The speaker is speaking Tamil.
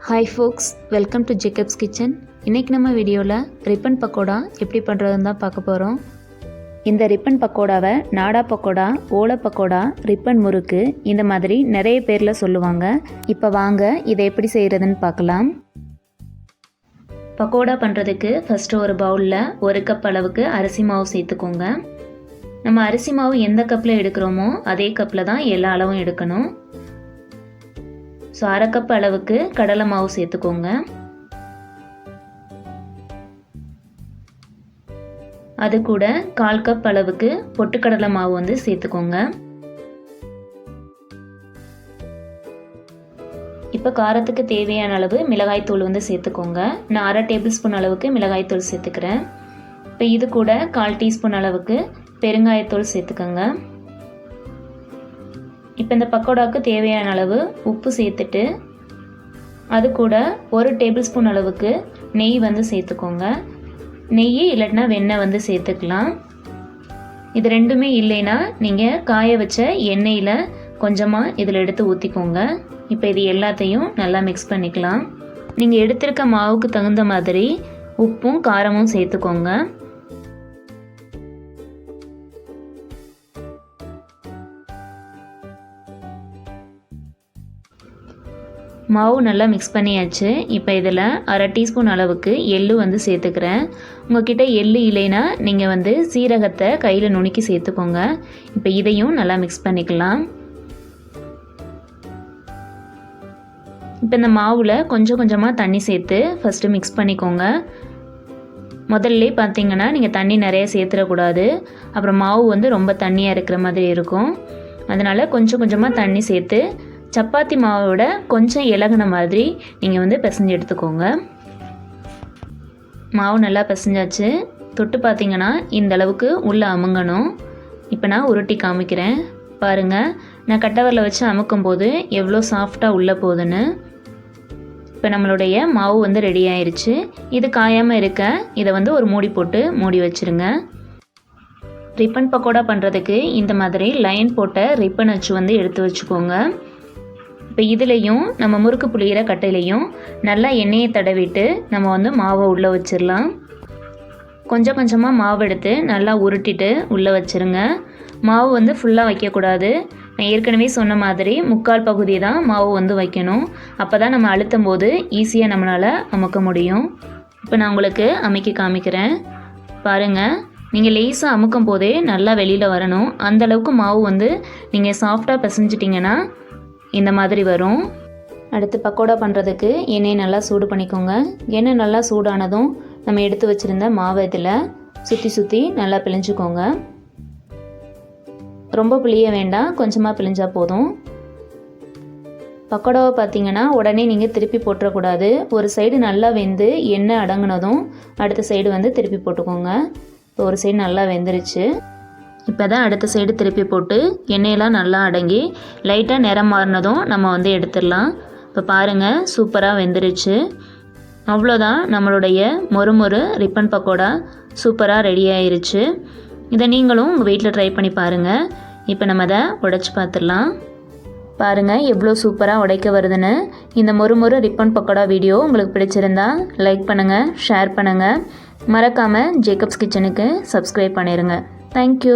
Hi folks, welcome to Jacob's Kitchen. இன்னைக்கு நம்ம வீடியோவில் ரிப்பன் பக்கோடா எப்படி பண்ணுறதுன்னு தான் பார்க்க போகிறோம். இந்த ரிப்பன் பக்கோடாவை நாடா பக்கோடா, ஓலா பக்கோடா, ரிப்பன் முறுக்கு இந்த மாதிரி நிறைய பேரில் சொல்லுவாங்க. இப்போ வாங்க இதை எப்படி செய்கிறதுன்னு பார்க்கலாம். பக்கோடா பண்ணுறதுக்கு ஃபஸ்ட்டு ஒரு பவுலில் 1 கப் அளவுக்கு அரிசி மாவு சேர்த்துக்கோங்க. நம்ம அரிசி மாவு எந்த கப்பில் எடுக்கிறோமோ அதே கப்பில் தான் எல்லா அளவும் எடுக்கணும். ஸோ 1/2 கப் அளவுக்கு கடலை மாவு சேர்த்துக்கோங்க. அது கூட 1/4 கப் அளவுக்கு பொட்டுக்கடலை மாவு வந்து சேர்த்துக்கோங்க. இப்போ காரத்துக்கு தேவையான அளவு மிளகாய்த்தூள் வந்து சேர்த்துக்கோங்க. நான் 1/2 டேபிள் ஸ்பூன் அளவுக்கு மிளகாய்த்தூள் சேர்த்துக்கிறேன். இப்போ இது கூட 1/4 டீஸ்பூன் அளவுக்கு பெருங்காயத்தூள் சேர்த்துக்கோங்க. இப்போ இந்த பக்கோடாவுக்கு தேவையான அளவு உப்பு சேர்த்துட்டு அது கூட 1 டேபிள் ஸ்பூன் அளவுக்கு நெய் வந்து சேர்த்துக்கோங்க. நெய் இல்லைன்னா வெண்ணெய் வந்து சேர்த்துக்கலாம். இது ரெண்டுமே இல்லைன்னா நீங்கள் காய வச்ச எண்ணெயில் கொஞ்சமாக இதில் எடுத்து ஊற்றிக்கோங்க. இப்போ இது எல்லாத்தையும் நல்லா மிக்ஸ் பண்ணிக்கலாம். நீங்கள் எடுத்திருக்க மாவுக்கு தகுந்த மாதிரி உப்பும் காரமும் சேர்த்துக்கோங்க. மாவு நல்லா மிக்ஸ் பண்ணியாச்சு. இப்போ இதில் 1/2 டீஸ்பூன் அளவுக்கு எள்ளு வந்து சேர்த்துக்கிறேன். உங்கள்கிட்ட எள்ளு இல்லைன்னா நீங்கள் வந்து சீரகத்தை கையில் நுணுக்கி சேர்த்துக்கோங்க. இப்போ இதையும் நல்லா மிக்ஸ் பண்ணிக்கலாம். இப்போ இந்த மாவில் கொஞ்சம் கொஞ்சமாக தண்ணி சேர்த்து ஃபஸ்ட்டு மிக்ஸ் பண்ணிக்கோங்க. முதல்ல பார்த்தீங்கன்னா நீங்கள் தண்ணி நிறைய சேர்த்துடக்கூடாது. அப்புறம் மாவு வந்து ரொம்ப தண்ணியாக இருக்கிற மாதிரி இருக்கும். அதனால் கொஞ்சம் கொஞ்சமாக தண்ணி சேர்த்து சப்பாத்தி மாவோட கொஞ்சம் இலகுன மாதிரி நீங்கள் வந்து பிசைஞ்சு எடுத்துக்கோங்க. மாவு நல்லா பிசைஞ்சாச்சு. தொட்டு பார்த்தீங்கன்னா இந்த அளவுக்கு உள்ளே அமுங்கணும். இப்போ நான் உருட்டி காமிக்கிறேன் பாருங்கள். நான் கட்டவரில் வச்சு அமுக்கும் போது எவ்வளோ சாஃப்டாக உள்ளே போகுதுன்னு. இப்போ நம்மளுடைய மாவு வந்து ரெடி ஆயிடுச்சு. இது காயாமல் இருக்க இதை வந்து ஒரு மூடி போட்டு மூடி வச்சுருங்க. ரிப்பன் பக்கோடா பண்ணுறதுக்கு இந்த மாதிரி லைன் போட்ட ரிப்பன் அச்சு வந்து எடுத்து வச்சுக்கோங்க. இப்போ இதுலேயும் நம்ம முறுக்கு புளிகிற கட்டையிலையும் நல்லா எண்ணெயை தடவிட்டு நம்ம வந்து மாவை உள்ளே வச்சிடலாம். கொஞ்சம் கொஞ்சமாக மாவு எடுத்து நல்லா உருட்டிட்டு உள்ளே வச்சுருங்க. மாவு வந்து ஃபுல்லாக வைக்கக்கூடாது. நான் ஏற்கனவே சொன்ன மாதிரி 3/4 பகுதி தான் மாவு வந்து வைக்கணும். அப்போ தான் நம்ம அழுத்தும் போது ஈஸியாக நம்மளால் அமுக்க முடியும். இப்போ நான் உங்களுக்கு அமைக்க காமிக்கிறேன் பாருங்கள். நீங்கள் லேசாக அமுக்கும் போதே நல்லா வெளியில் வரணும். அந்தளவுக்கு மாவு வந்து நீங்கள் சாஃப்டாக பிசைஞ்சிட்டிங்கன்னா இந்த மாதிரி வரும். அடுத்து பக்கோடா பண்ணுறதுக்கு எண்ணெயை நல்லா சூடு பண்ணிக்கோங்க. எண்ணெய் நல்லா சூடானதும் நம்ம எடுத்து வச்சுருந்த மாவை இதில் சுற்றி நல்லா பிழிஞ்சுக்கோங்க. ரொம்ப பிழிய வேண்டாம், கொஞ்சமாக பிழிஞ்சால் போதும். பக்கோடாவை பார்த்தீங்கன்னா உடனே நீங்கள் திருப்பி போட்டுறக்கூடாது. ஒரு சைடு நல்லா வெந்து எண்ணெய் அடங்கினதும் அடுத்த சைடு வந்து திருப்பி போட்டுக்கோங்க. இப்போ ஒரு சைடு நல்லா வெந்துருச்சு. இப்போ தான் அடுத்த சைடு திருப்பி போட்டு எண்ணெயெல்லாம் நல்லா அடங்கி லைட்டாக நிறம் மாறினதும் நம்ம வந்து எடுத்துடலாம். இப்போ பாருங்கள் சூப்பராக வெந்துருச்சு. அவ்வளோதான், நம்மளுடைய மொறு ரிப்பன் பக்கோடா சூப்பராக ரெடி ஆயிருச்சு. இதை நீங்களும் உங்கள் வீட்டில் ட்ரை பண்ணி பாருங்கள். இப்போ நம்ம அதை உடைச்சி பார்த்துடலாம். பாருங்கள் எவ்வளோ சூப்பராக உடைக்க வருதுன்னு. இந்த மொறு ரிப்பன் பக்கோடா வீடியோ உங்களுக்கு பிடிச்சிருந்தா லைக் பண்ணுங்கள், ஷேர் பண்ணுங்கள். மறக்காமல் ஜேக்கப்ஸ் கிச்சனுக்கு சப்ஸ்கிரைப் பண்ணிடுங்க. Thank you.